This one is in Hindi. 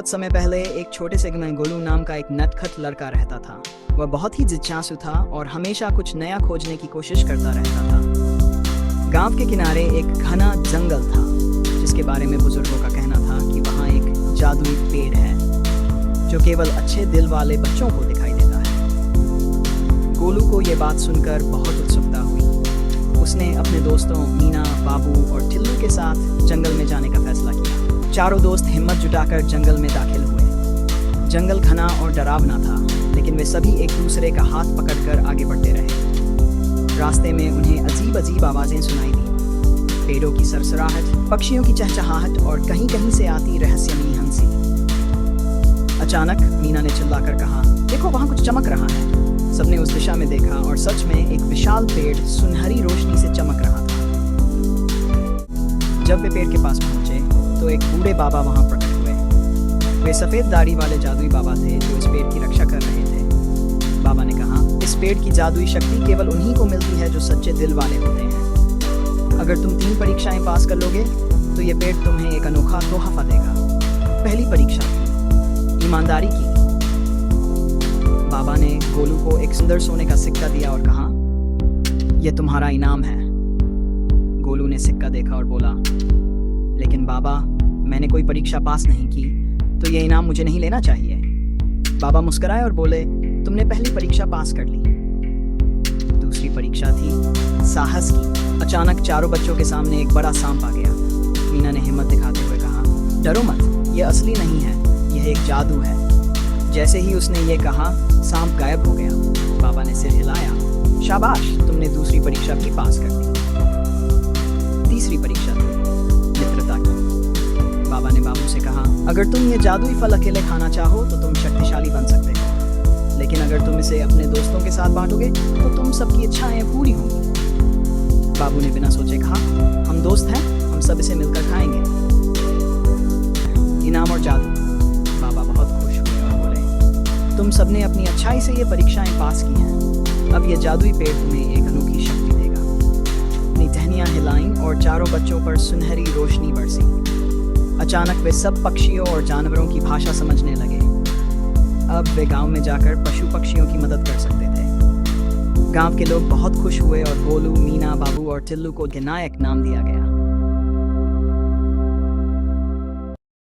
बहुत समय पहले एक छोटे से गांव में गोलू नाम का एक नटखट लड़का रहता था। वह बहुत ही जिज्ञासु था और हमेशा कुछ नया खोजने की कोशिश करता रहता था। गांव के किनारे एक घना जंगल था जिसके बारे में बुजुर्गों का कहना था कि वहाँ एक जादुई पेड़ है जो केवल अच्छे दिल वाले बच्चों को दिखाई देता है। गोलू को ये बात सुनकर बहुत उत्सुकता हुई। उसने अपने दोस्तों मीना, बाबू और टिल्लू के साथ जंगल में जाने का फैसला किया। चारों दोस्त हिम्मत जुटाकर जंगल में दाखिल हुए। जंगल घना और डरावना था, लेकिन वे सभी एक दूसरे का हाथ पकड़कर आगे बढ़ते रहे। रास्ते में उन्हें अजीब अजीब आवाजें सुनाई दी, पेड़ों की सरसराहट, पक्षियों की चहचहाहट और कहीं कहीं से आती रहस्यमयी हंसी। अचानक मीना ने चिल्लाकर कहा, देखो वहां कुछ चमक रहा है। सबने उस दिशा में देखा और सच में एक विशाल पेड़ सुनहरी रोशनी से चमक रहा था। जब वे पेड़ के पास पहुंचे तो एक बूढ़े बाबा वहां प्रकट हुए। वे सफेद दाढ़ी वाले जादुई बाबा थे जो इस पेड़ की रक्षा कर रहे थे। बाबा ने कहा, इस पेड़ की जादुई शक्ति केवल उन्हीं को मिलती है जो सच्चे दिल वाले होते हैं। अगर तुम 3 परीक्षाएं पास कर लोगे तो ये पेड़ तुम्हें एक अनोखा तोहफा देगा। पहली परीक्षा थी ईमानदारी की। बाबा ने गोलू को एक सुंदर सोने का सिक्का दिया और कहा, यह तुम्हारा इनाम है। गोलू ने सिक्का देखा और बोला, लेकिन बाबा, मैंने कोई परीक्षा पास नहीं की, तो यह इनाम मुझे नहीं लेना चाहिए। बाबा मुस्कुराए और बोले, तुमने पहली परीक्षा पास कर ली। दूसरी परीक्षा थी साहस की। अचानक चारों बच्चों के सामने एक बड़ा सांप आ गया। मीना ने हिम्मत दिखाते हुए कहा, डरो मत, यह असली नहीं है, यह एक जादू है। जैसे ही उसने ये कहा, सांप गायब हो गया। बाबा ने सिर हिलाया, शाबाश, तुमने दूसरी परीक्षा भी पास कर दी। तीसरी परीक्षा थी मित्रता की। बाबा ने बाबू से कहा, अगर तुम ये जादुई फल अकेले खाना चाहो तो तुम शक्तिशाली बन सकते हो, लेकिन अगर तुम इसे अपने दोस्तों के साथ बांटोगे तो तुम सबकी इच्छाएं पूरी होंगी। बाबू ने बिना सोचे कहा, हम दोस्त हैं, हम सब इसे मिलकर खाएंगे। इनाम और जादू। बाबा बहुत खुश हुए और बोले, तुम सबने अपनी अच्छाई से ये परीक्षाएं पास की हैं। अब यह जादुई पेड़ तुम्हें एक अनोखी शक्ति देगा। अपनी टहनियां हिलाईं और चारों बच्चों पर सुनहरी रोशनी बरसी। अचानक वे सब पक्षियों और जानवरों की भाषा समझने लगे। अब वे गांव में जाकर पशु पक्षियों की मदद कर सकते थे। गांव के लोग बहुत खुश हुए और गोलू, मीना, बाबू और टिल्लू को नायक नाम दिया गया।